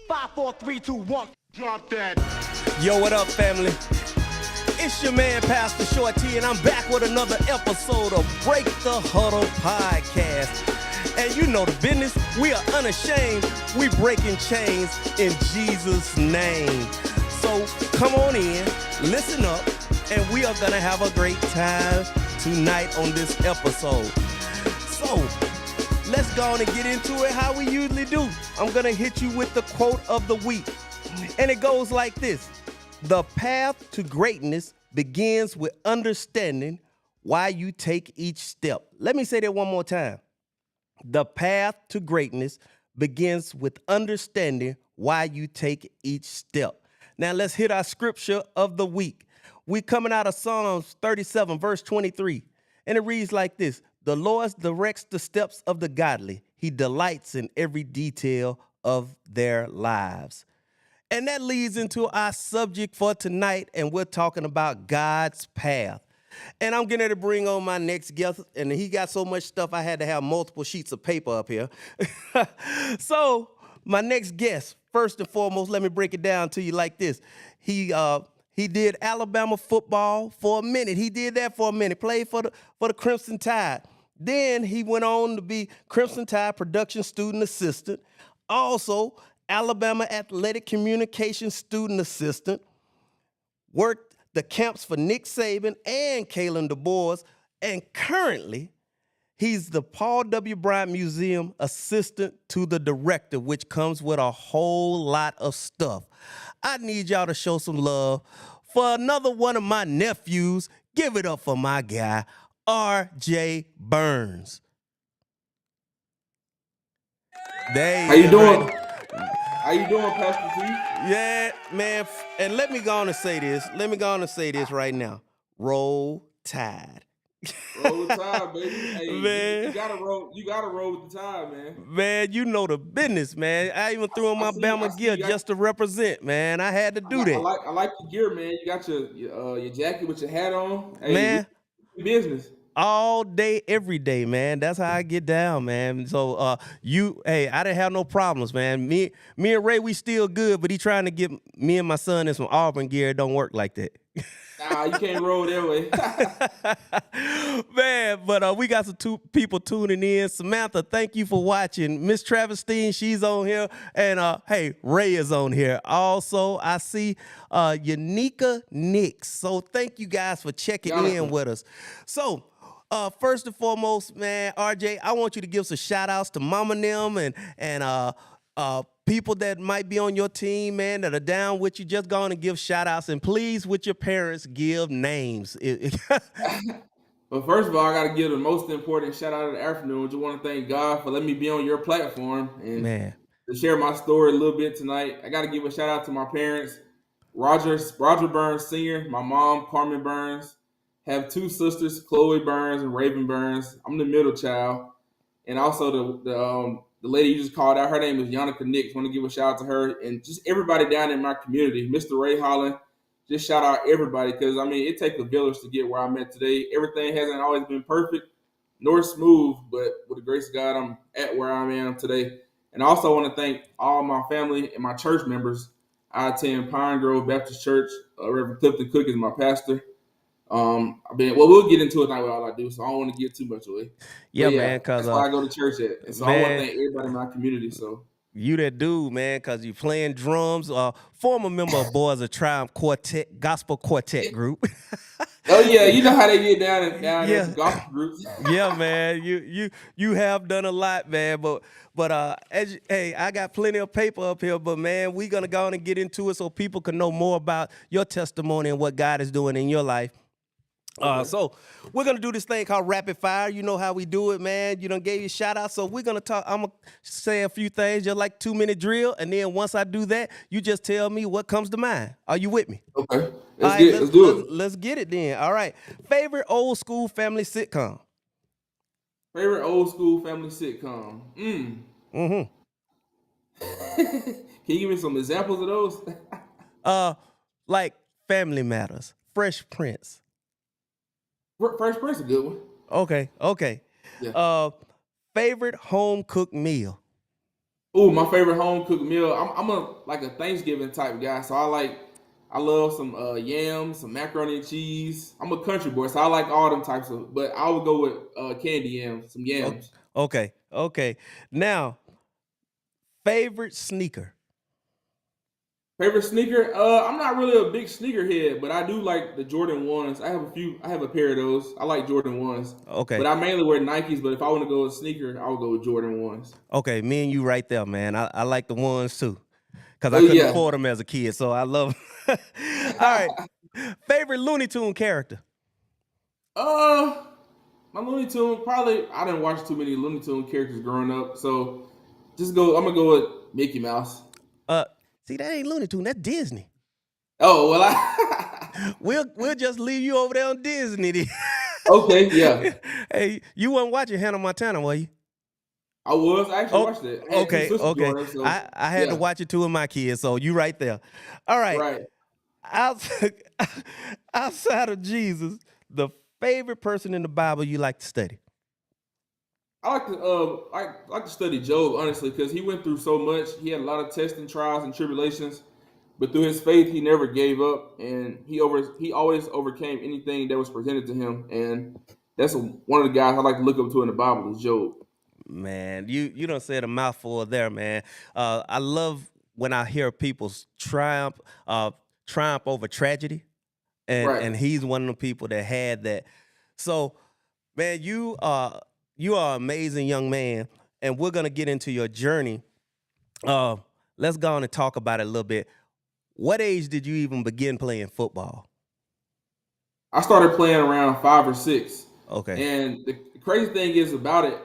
5, 4, 3, 2, 1. Drop that. Yo, what up, family? It's your man, Pastor Short T, and I'm back with another episode of Break the Huddle podcast. And you know the business. We are unashamed. We breaking chains in Jesus' name. So come on in, listen up, and we are going to have a great time tonight on this episode. So let's go on and get into it how we usually do. I'm going to hit you with the quote of the week. And it goes like this. The path to greatness begins with understanding why you take each step. Let me say that one more time. The path to greatness begins with understanding why you take each step. Now let's hit our scripture of the week. We're coming out of Psalms 37, verse 23. And it reads like this. The Lord directs the steps of the godly. He delights in every detail of their lives. And that leads into our subject for tonight, and we're talking about God's path. And I'm getting ready to bring on my next guest, and he got so much stuff I had to have multiple sheets of paper up here. So my next guest, first and foremost, let me break it down to you like this. He did Alabama football for a minute. He did that for a minute, played for the Crimson Tide. Then he went on to be Crimson Tide production student assistant. Also, Alabama Athletic Communications student assistant, worked the camps for Nick Saban and Kalen DeBoer, and currently he's the Paul W. Bryant Museum assistant to the director, which comes with a whole lot of stuff. I need y'all to show some love for another one of my nephews. Give it up for my guy, R.J. Burns. How you doing? How you doing, Pastor T? Yeah, man. And let me go on and say this. Right now. Roll Tide. Roll the Tide, baby. Hey, man. You gotta roll with the Tide, man. Man, you know the business, man. I even threw on my Bama gear just to represent, man. I had to do that. I like the gear, man. You got your jacket with your hat on. Hey, man, business. All day, every day, man. That's how I get down, man. So I didn't have no problems, man. Me and Ray, we still good, but he trying to get me and my son in some Auburn gear. It don't work like that. Nah, you can't roll that way. Man, but we got some people tuning in. Samantha, thank you for watching. Miss Travestine, she's on here. And hey, Ray is on here. Also, I see Yanika Nix. So thank you guys for checking in with us. So first and foremost, man, RJ, I want you to give some shout outs to Mama and them and people that might be on your team, man, that are down with you. Just go on and give shout outs, and please, with your parents, give names. But first of all, I got to give the most important shout out of the afternoon. Just want to thank God for letting me be on your platform and to share my story a little bit tonight. I got to give a shout out to my parents, Roger Burns Sr., my mom, Carmen Burns. Have two sisters, Chloe Burns and Raven Burns. I'm the middle child. And also the lady you just called out, her name is Yannicka Nix. Want to give a shout out to her and just everybody down in my community. Mr. Ray Holland, just shout out everybody because, I mean, it takes a village to get where I'm at today. Everything hasn't always been perfect nor smooth, but with the grace of God, I'm at where I am today. And I also want to thank all my family and my church members. I attend Pine Grove Baptist Church. Reverend Clifton Cook is my pastor. We'll get into it now with all I do, so I don't want to give too much away. Yeah, man, because that's why I go to church at. And so I want to thank everybody in my community. So you that dude, man, because you playing drums. Former member of Boys of Triumph Quartet, Gospel Quartet group. Oh yeah, you know how they get down in gospel groups. Yeah, man, you have done a lot, man. But I got plenty of paper up here. But man, we're gonna go on and get into it so people can know more about your testimony and what God is doing in your life. So we're going to do this thing called rapid fire. You know how we do it, man. You done gave you a shout out. So we're going to talk. I'm going to say a few things, just like 2-minute drill. And then once I do that, you just tell me what comes to mind. Are you with me? Okay. Let's do it. Let's get it then. All right. Favorite old school family sitcom? Favorite old school family sitcom? Can you give me some examples of those? Like Family Matters, Fresh Prince. Fresh Prince is a good one. Okay. Yeah. Favorite home cooked meal? Oh, my favorite home cooked meal. I'm a Thanksgiving type guy, so I love some yams, some macaroni and cheese. I'm a country boy, so I like all them types of. But I would go with candy yams, some yams. Okay. Now, favorite sneaker. Favorite sneaker? I'm not really a big sneaker head, but I do like the Jordan ones. I have a few. I have a pair of those. I like Jordan ones. Okay. But I mainly wear Nikes. But if I want to go with sneaker, I would go with Jordan ones. Okay, me and you right there, man. I like the ones too, because I Oh couldn't yeah. afford them as a kid, so I love them. All right. Favorite Looney Tune character. My Looney Tune probably. I didn't watch too many Looney Tune characters growing up, so just go. I'm gonna go with Mickey Mouse. See, that ain't Looney Tune. That's Disney. Oh well, We'll just leave you over there on Disney. Okay, yeah. Hey, you wasn't watching Hannah Montana, were you? I was. I actually watched it. I had two sisters Okay. growing up, so, I had to watch it too with my kids, so you right there. All right. Right. Outside of Jesus, the favorite person in the Bible you like to study. I like to study Job honestly because he went through so much. He had a lot of tests and trials and tribulations, but through his faith, he never gave up, and he always overcame anything that was presented to him. And that's one of the guys I like to look up to in the Bible is Job. Man, you don't said a mouthful there, man. I love when I hear people's triumph over tragedy, Right. and he's one of the people that had that. So, man, you are an amazing young man, and we're gonna get into your journey. Let's go on and talk about it a little bit. What age did you even begin playing football? I started playing around 5 or 6. Okay. And the crazy thing is about it.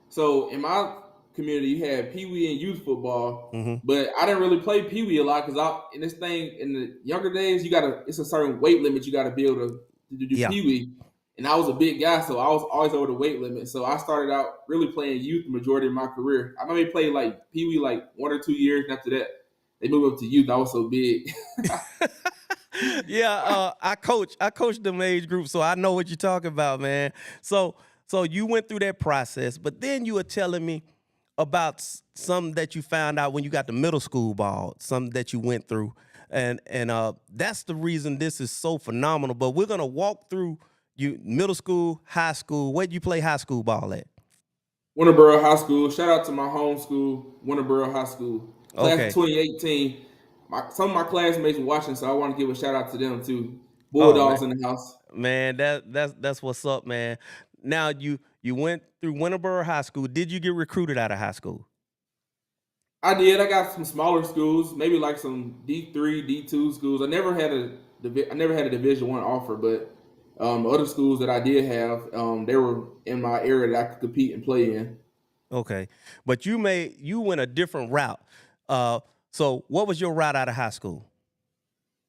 So in my community, you had Pee Wee and youth football, but I didn't really play Pee Wee a lot because in this thing in the younger days, it's a certain weight limit you got to be able to do Pee Wee. And I was a big guy, so I was always over the weight limit. So I started out really playing youth the majority of my career. I maybe played like Pee Wee like 1 or 2 years, and after that, they moved up to youth. I was so big. Yeah, I coached them age groups, so I know what you're talking about, man. So you went through that process, but then you were telling me about something that you found out when you got to middle school ball, something that you went through, and that's the reason this is so phenomenal. But we're gonna walk through you middle school, high school. Where'd you play high school ball at? Winterboro High School. Shout out to my home school, Winterboro High School. Class of 2018. Some of my classmates were watching, so I want to give a shout out to them too. Bulldogs in the house. Man, that's what's up, man. Now you went through Winterboro High School. Did you get recruited out of high school? I did. I got some smaller schools, maybe like some D3, D2 schools. I never had a Division I offer, but other schools that I did have, they were in my area that I could compete and play in. Okay, but you went a different route. So what was your route out of high school?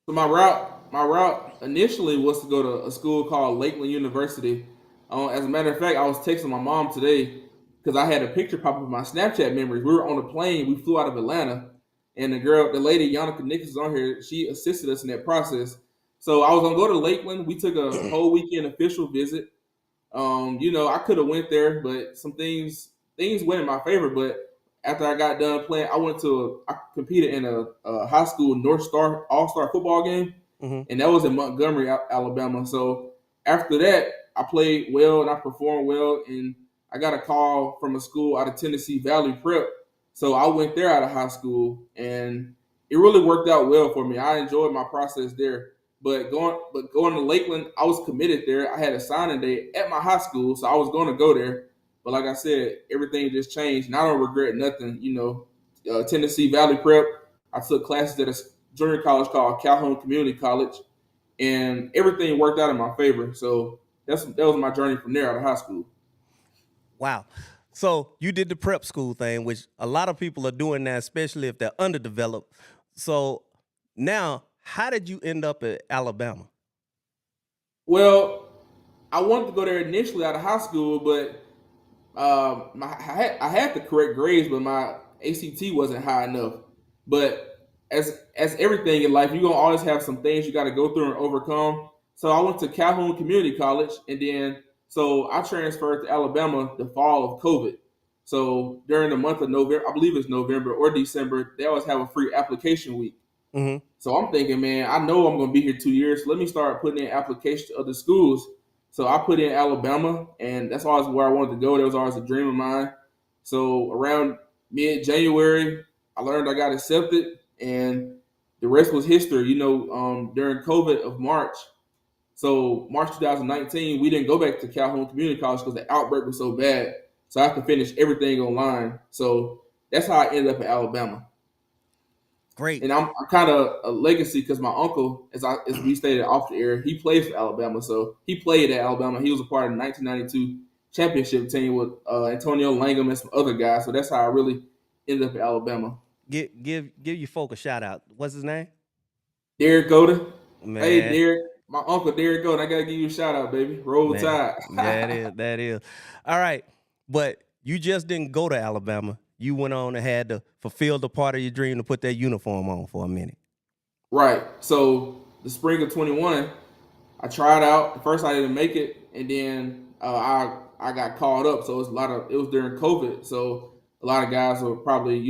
So my route initially was to go to a school called Lakeland University. As a matter of fact, I was texting my mom today because I had a picture pop up in my Snapchat memories. We were on a plane. We flew out of Atlanta, and the lady Yannicka Nichols is on here. She assisted us in that process. So I was gonna go to Lakeland. We took a whole weekend official visit. I could have went there, but some things went in my favor. But after I got done playing, I competed in a high school North Star All-Star football game, and that was in Montgomery, Alabama. So after that, I played well and I performed well, and I got a call from a school out of Tennessee, Valley Prep. So I went there out of high school, and it really worked out well for me. I enjoyed my process there. But going to Lakeland, I was committed there. I had a signing day at my high school, so I was going to go there. But like I said, everything just changed, and I don't regret nothing. Tennessee Valley Prep, I took classes at a junior college called Calhoun Community College, and everything worked out in my favor. So that was my journey from there out of high school. Wow. So you did the prep school thing, which a lot of people are doing now, especially if they're underdeveloped. So now, how did you end up at Alabama? Well, I wanted to go there initially out of high school, but I had the correct grades, but my ACT wasn't high enough. But as everything in life, you're gonna always have some things you got to go through and overcome. So I went to Calhoun Community College, and then so I transferred to Alabama the fall of COVID. So during the month of November, I believe it's November or December, they always have a free application week. Mm-hmm. So I'm thinking, man, I know I'm going to be here 2 years. So let me start putting in applications to other schools. So I put in Alabama, and that's always where I wanted to go. That was always a dream of mine. So around mid-January, I learned I got accepted, and the rest was history. During COVID of March, so March 2019, we didn't go back to Calhoun Community College because the outbreak was so bad. So I have to finish everything online. So that's how I ended up at Alabama. Great. And I'm kind of a legacy because my uncle, as we stated off the air, he plays for Alabama. So he played at Alabama. He was a part of the 1992 championship team with Antonio Langham and some other guys. So that's how I really ended up at Alabama. Give your folk a shout out. What's his name? Derek Golden. Man. Hey, Derek. My uncle Derek Golden. I gotta give you a shout out, baby. Roll Tide. That is. All right. But you just didn't go to Alabama. You went on and had to fulfill the part of your dream to put that uniform on for a minute. Right. So the spring of 21, I tried out. At first I didn't make it, and then I got called up. So it was during COVID. So a lot of guys were probably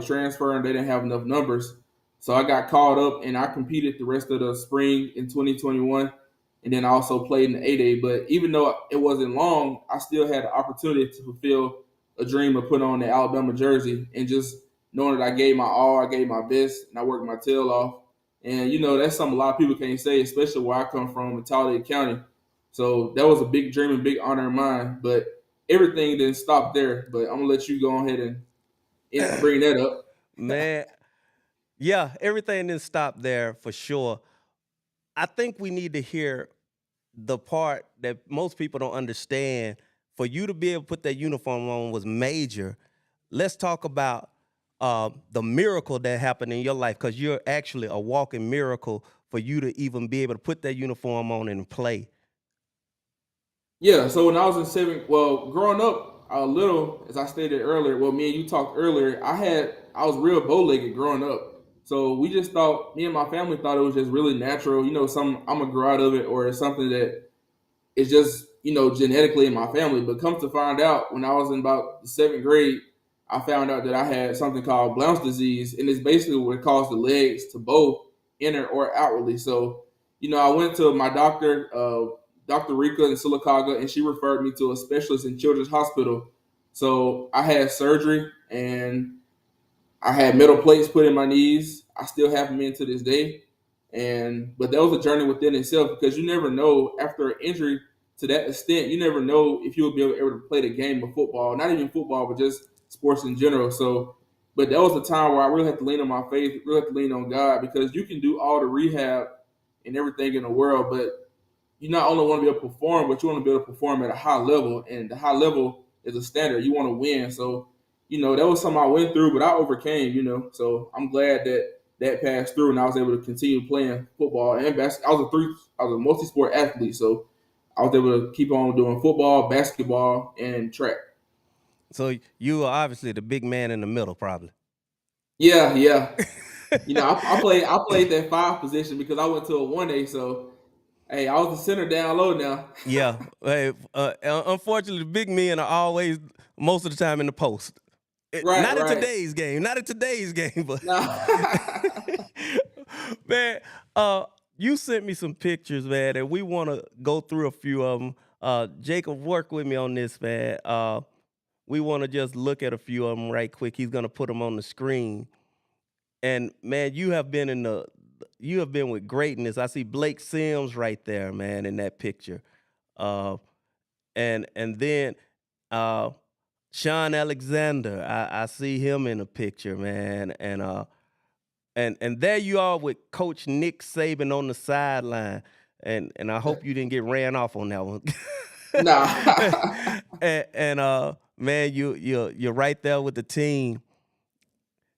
transferring. They didn't have enough numbers. So I got called up, and I competed the rest of the spring in 2021, and then I also played in the 8A. But even though it wasn't long, I still had the opportunity to fulfill a dream of putting on the Alabama jersey, and just knowing that I gave my all, I gave my best, and I worked my tail off. And, that's something a lot of people can't say, especially where I come from in Talladega County. So that was a big dream and big honor of mine. But everything didn't stop there. But I'm going to let you go ahead and bring that up. Man, yeah, everything didn't stop there for sure. I think we need to hear the part that most people don't understand. For you to be able to put that uniform on was major. Let's talk about the miracle that happened in your life, because you're actually a walking miracle for you to even be able to put that uniform on and play. Yeah, so when I was in growing up a little, as I stated earlier, me and you talked earlier, I was real bow-legged growing up. So we just thought, me and my family thought it was just really natural, I'm going to grow out of it, or it's something that is just, genetically in my family. But come to find out, when I was in about the 7th grade, I found out that I had something called Blount's disease, and it's basically what caused the legs to bow inner or outwardly. So, I went to my doctor, Dr. Rika in Sylacauga, and she referred me to a specialist in Children's Hospital. So I had surgery, and I had metal plates put in my knees. I still have them in to this day. But that was a journey within itself, because you never know, after an injury to that extent, you never know if you will be able to play the game of football, not even football, but just sports in general. So, but that was a time where I really had to lean on my faith, really had to lean on God, because you can do all the rehab and everything in the world, but you not only want to be able to perform, but you want to be able to perform at a high level, and the high level is a standard. You want to win. So, that was something I went through, but I overcame, so I'm glad that passed through, and I was able to continue playing football and basketball. I was a multi-sport athlete, so I was able to keep on doing football, basketball, and track. So you are obviously the big man in the middle, probably. Yeah. I played that 5 position because I went to a 1A, so hey, I was the center down low now. Yeah. Hey, unfortunately, the big men are always, most of the time, in the post. Not in today's game, but man, you sent me some pictures, man, and we want to go through a few of them. Jacob, work with me on this, man. We want to just look at a few of them right quick. He's gonna put them on the screen. And man, you have been with greatness. I see Blake Sims right there, man, in that picture. And then Sean Alexander, I see him in a picture, man. And there you are with Coach Nick Saban on the sideline. And I hope you didn't get ran off on that one. Nah. and man, you're right there with the team.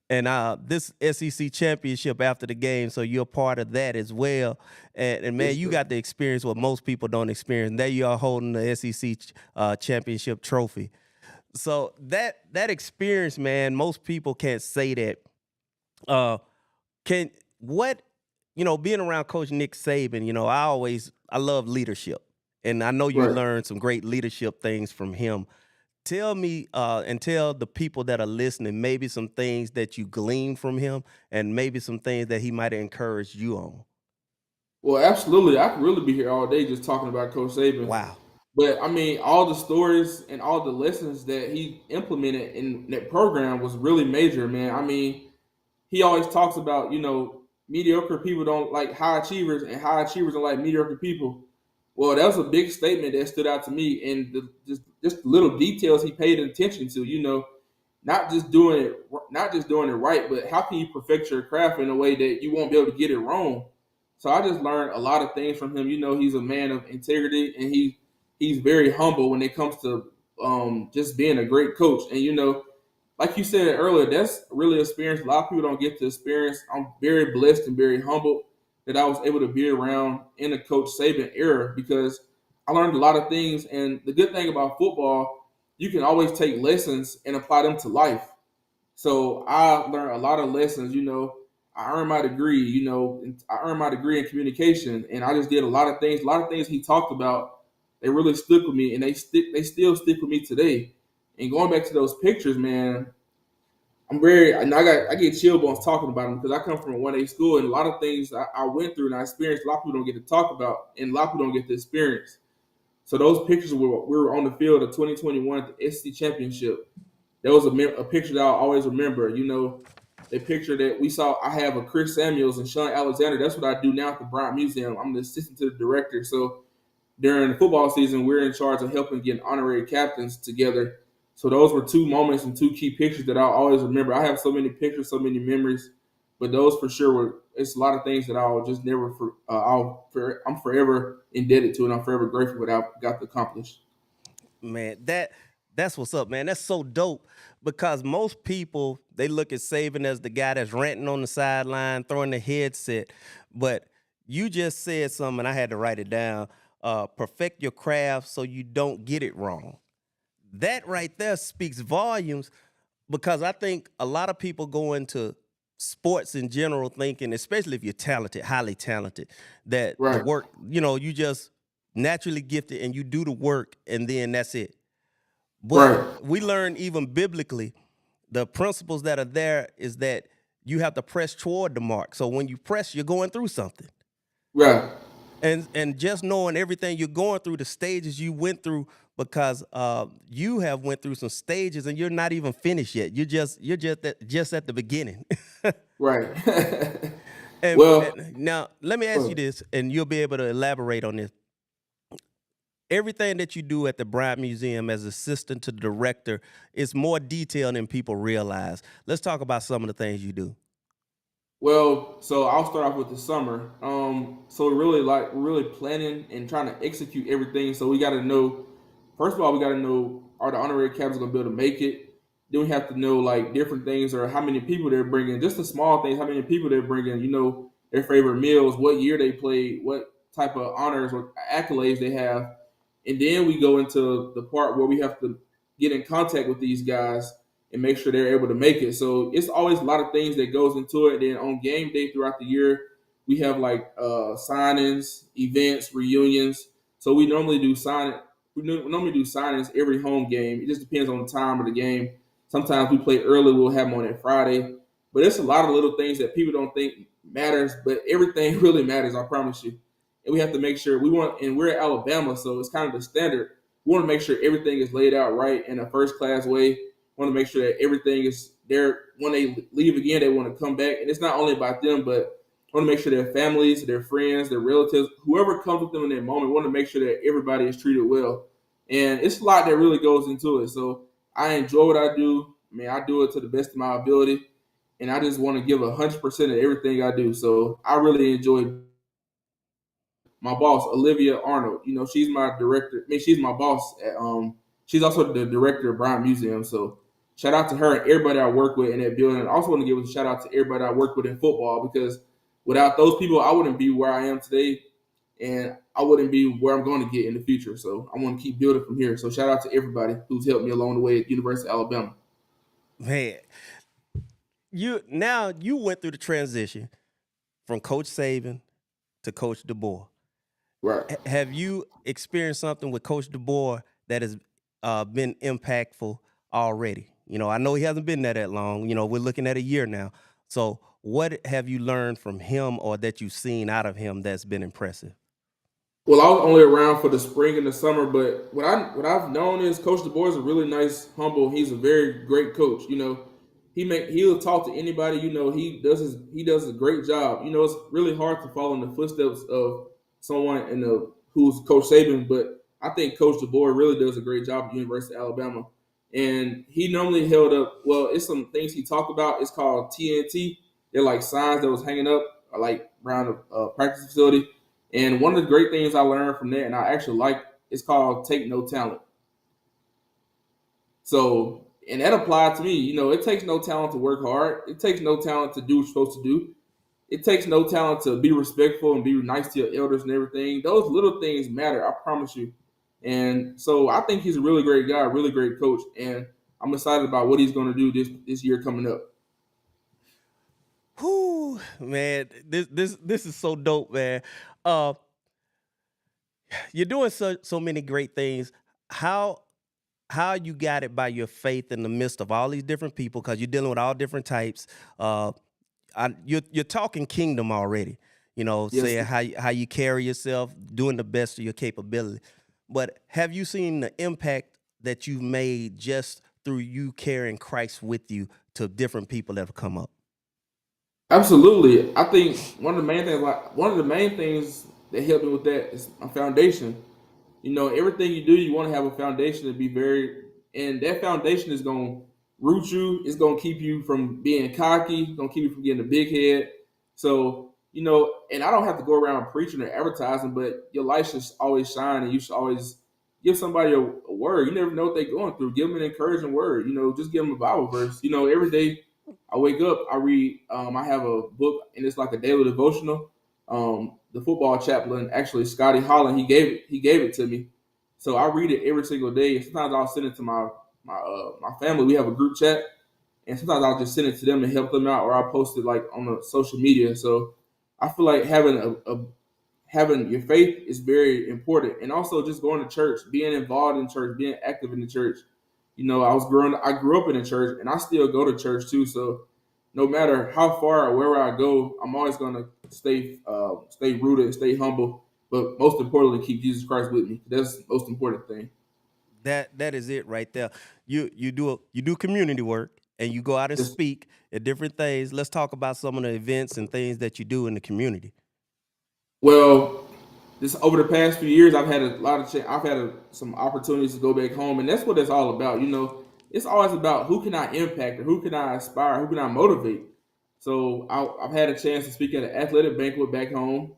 And this SEC championship after the game, so you're part of that as well. And man, you got to experience what most people don't experience. And there you are holding the SEC championship trophy. So that experience, man, most people can't say that. Being around Coach Nick Saban, I love leadership. And I know you learned some great leadership things from him. Tell me and tell the people that are listening maybe some things that you gleaned from him and maybe some things that he might have encouraged you on. Well, absolutely. I could really be here all day just talking about Coach Saban. Wow. But I mean, all the stories and all the lessons that he implemented in that program was really major, man. I mean, he always talks about, mediocre people don't like high achievers and high achievers don't like mediocre people. Well, that was a big statement that stood out to me, and just little details he paid attention to. Not just doing it right, but how can you perfect your craft in a way that you won't be able to get it wrong? So I just learned a lot of things from him. He's a man of integrity, and he's very humble when it comes to just being a great coach. And like you said earlier, that's really experience a lot of people don't get to experience. I'm very blessed and very humbled that I was able to be around in the Coach Saban era because I learned a lot of things. And the good thing about football, you can always take lessons and apply them to life. So I learned a lot of lessons. I earned my degree. I earned my degree in communication, and I just did a lot of things. A lot of things he talked about, they really stuck with me, and they still stick with me today. And going back to those pictures, man, I get chill bumps talking about them because I come from a 1A school, and a lot of things I went through and I experienced, a lot of people don't get to talk about, and a lot of people don't get to experience. So those pictures we were on the field of 2021 at the SEC Championship. That was a picture that I'll always remember. The picture that we saw, I have a Chris Samuels and Sean Alexander. That's what I do now at the Bryant Museum. I'm the assistant to the director. So during the football season, we're in charge of helping get honorary captains together. So those were two moments and two key pictures that I'll always remember. I have so many pictures, so many memories, but those for sure it's a lot of things that I'll just never, I'm forever indebted to, and I'm forever grateful for what I got to accomplish. Man, that's what's up, man. That's so dope because most people they look at Saban as the guy that's ranting on the sideline, throwing the headset. But you just said something, and I had to write it down. Perfect your craft so you don't get it wrong. That right there speaks volumes because I think a lot of people go into sports in general thinking, especially if you're talented, highly talented, that the Right. work, you just naturally gifted and you do the work and then that's it. But Right. we learn even biblically, the principles that are there is that you have to press toward the mark. So when you press, you're going through something. Right. And just knowing everything you're going through, the stages you went through, because you have went through some stages and you're not even finished yet. You're just at the beginning. Right. and, Well, and now let me ask you this, and you'll be able to elaborate on this. Everything that you do at the Bryant Museum as assistant to the director is more detailed than people realize. Let's talk about some of the things you do. Well, so I'll start off with the summer. So we're really planning and trying to execute everything. So we got to know, first of all, we got to know are the honorary captains going to be able to make it? Then we have to know like different things or how many people they're bringing, just the small things, how many people they're bringing. Their favorite meals, what year they played, what type of honors or accolades they have, and then we go into the part where we have to get in contact with these guys and make sure they're able to make it. So it's always a lot of things that goes into it. Then on game day throughout the year, we have like signings, events, reunions. So we normally do signings every home game. It just depends on the time of the game. Sometimes we play early, we'll have them on that Friday. But it's a lot of little things that people don't think matters, but everything really matters, I promise you. And we have to make sure and we're at Alabama, so it's kind of the standard. We want to make sure everything is laid out right in a first class way. Want to make sure that everything is there when they leave again. They want to come back, and it's not only about them, but want to make sure their families, their friends, their relatives, whoever comes with them in that moment, want to make sure that everybody is treated well. And it's a lot that really goes into it. So I enjoy what I do. I mean, I do it to the best of my ability, and I just want to give 100% of everything I do. So I really enjoy my boss, Olivia Arnold. She's my director. I mean, she's my boss. She's also the director of Bryant Museum. So shout out to her and everybody I work with in that building. I also want to give a shout out to everybody I work with in football because without those people, I wouldn't be where I am today, and I wouldn't be where I'm going to get in the future. So I want to keep building from here. So shout out to everybody who's helped me along the way at University of Alabama. Man, you went through the transition from Coach Saban to Coach DeBoer. Right. Have you experienced something with Coach DeBoer that has been impactful already? You know, I know he hasn't been there that long. You know, we're looking at a year now. So, what have you learned from him or that you've seen out of him that's been impressive? Well, I was only around for the spring and the summer, but what I've known is Coach DeBoer is a really nice, humble. He's a very great coach. You know, he'll talk to anybody. You know, he does a great job. You know, it's really hard to follow in the footsteps of someone who's Coach Saban, but I think Coach DeBoer really does a great job at the University of Alabama. And he normally held up. Well, it's some things he talked about. It's called TNT. They're like signs that was hanging up, like around a practice facility. And one of the great things I learned from that, and I actually like, it's called Take No Talent. So, and that applied to me. You know, it takes no talent to work hard. It takes no talent to do what you're supposed to do. It takes no talent to be respectful and be nice to your elders and everything. Those little things matter, I promise you. And so I think he's a really great guy, really great coach. And I'm excited about what he's going to do this year coming up. Whoo, man, this is so dope, man. Uh, you're doing so many great things. How how you got it by your faith in the midst of all these different people because you're dealing with all different types. Uh, you're talking kingdom already. You know, Yes. saying how you carry yourself, doing the best of your capability. But have you seen the impact that you've made just through you carrying Christ with you to different people that have come up? Absolutely. I think one of the main things that helped me with that is my foundation. You know, everything you do, you want to have a foundation to be very, and that foundation is going to root you. It's going to keep you from being cocky, going to keep you from getting a big head. So, you know, and I don't have to go around preaching or advertising, but your light should always shine and you should always give somebody a word. You never know what they're going through. Give them an encouraging word. You know, just give them a Bible verse. You know, every day I wake up, I read, I have a book and it's like a daily devotional. The football chaplain, actually Scotty Holland, he gave it to me. So I read it every single day. And sometimes I'll send it to my family. We have a group chat, and sometimes I'll just send it to them and help them out, or I'll post it like on the social media. So I feel like having your faith is very important, and also just going to church, being involved in church, being active in the church. You know, I grew up in the church, and I still go to church too. So no matter how far or wherever I go, I'm always gonna stay rooted and stay humble. But most importantly, keep Jesus Christ with me. That's the most important thing. That is it right there. You do community work and you go out and Just speak at different things. Let's talk about some of the events and things that you do in the community. well, this over the past few years, I've had a lot of I've had some opportunities to go back home, and that's what it's all about. You know, it's always about who can I impact or who can I inspire, who can I motivate. So I've had a chance to speak at an athletic banquet back home.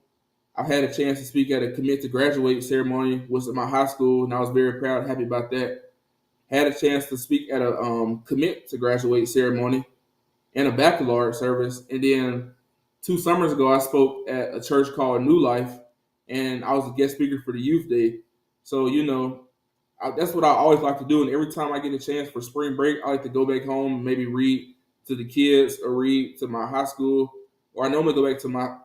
I've had a chance to speak at a commit to graduate ceremony, was at my high school, and I was very proud and happy about that. Had a chance to speak at a commit to graduate ceremony and a baccalaureate service. And then 2 summers ago, I spoke at a church called New Life, and I was a guest speaker for the youth day. So, you know, that's what I always like to do. And every time I get a chance for spring break, I like to go back home and maybe read to the kids or read to my high school. Or I normally go back to my,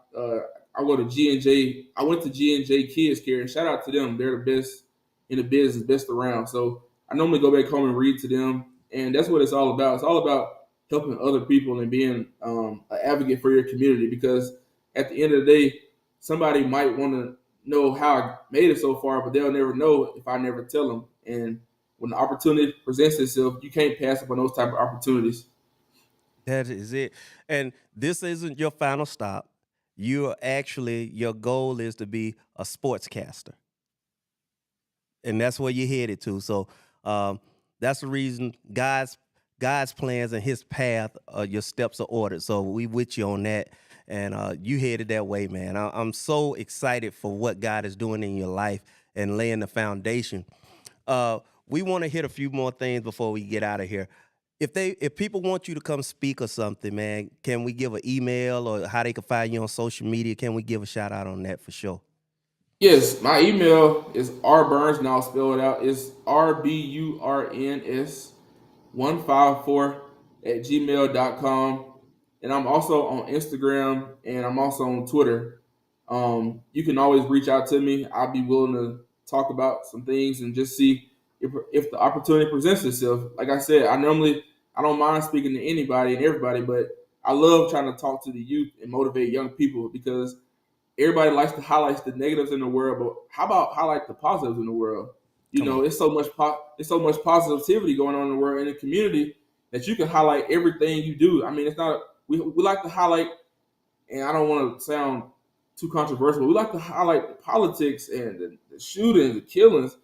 I go to G&J. I went to G&J Kids Care, and shout out to them. They're the best in the business, best around. So I normally go back home and read to them. And that's what it's all about. It's all about helping other people and being an advocate for your community, because at the end of the day, somebody might want to know how I made it so far, but they'll never know if I never tell them. And when the opportunity presents itself, you can't pass up on those type of opportunities. That is it. And this isn't your final stop. You're actually your goal is to be a sportscaster. And that's where you're headed to. So um, that's the reason God's plans and His path, your steps are ordered. So we with you on that, and you headed that way, man. I'm so excited for what God is doing in your life and laying the foundation. We want to hit a few more things before we get out of here. If people want you to come speak or something, man, can we give an email or how they can find you on social media? Can we give a shout out on that for sure? Yes, my email is rburns, and I'll spell it out. It's RBURNS154 at gmail.com. And I'm also on Instagram, and I'm also on Twitter. You can always reach out to me. I'll be willing to talk about some things and just see if the opportunity presents itself. Like I said, I don't mind speaking to anybody and everybody, but I love trying to talk to the youth and motivate young people because everybody likes to highlight the negatives in the world, but how about highlight the positives in the world? You know, it's so much positivity going on in the world in the community that you can highlight everything you do. I mean, it's not we like to highlight, and I don't want to sound too controversial, but we like to highlight the politics and the shootings, the killings.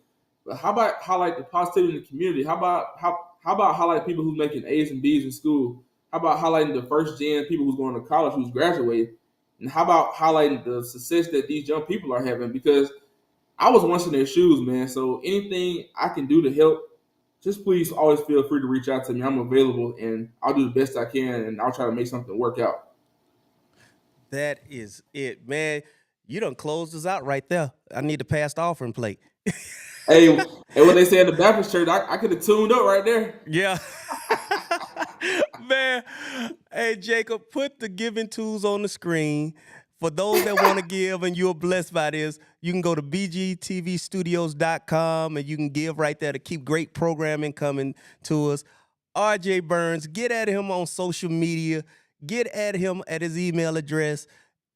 But how about highlight the positivity in the community? How about highlight people who's making A's and B's in school? How about highlighting the first gen people who's going to college, who's graduating? And how about highlighting the success that these young people are having? Because I was once in their shoes, man. So anything I can do to help, just please always feel free to reach out to me. I'm available, and I'll do the best I can, and I'll try to make something work out. That is it, man. You done closed us out right there. I need to pass the offering plate. Hey, and what they say in the Baptist church, I could have tuned up right there. Yeah. Man, hey, Jacob, put the giving tools on the screen. For those that want to give and you're blessed by this, you can go to bgtvstudios.com and you can give right there to keep great programming coming to us. RJ Burns, get at him on social media. Get at him at his email address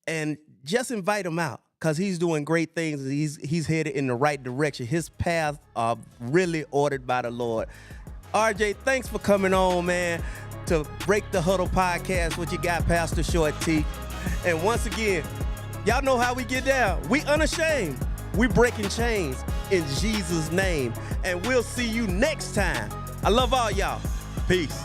and just invite him out because he's doing great things. He's headed in the right direction. His paths are really ordered by the Lord. RJ, thanks for coming on, man, to Break the Huddle podcast. What you got, Pastor Short T. And once again, y'all know how we get down. We unashamed. We breaking chains in Jesus' name. And we'll see you next time. I love all y'all. Peace.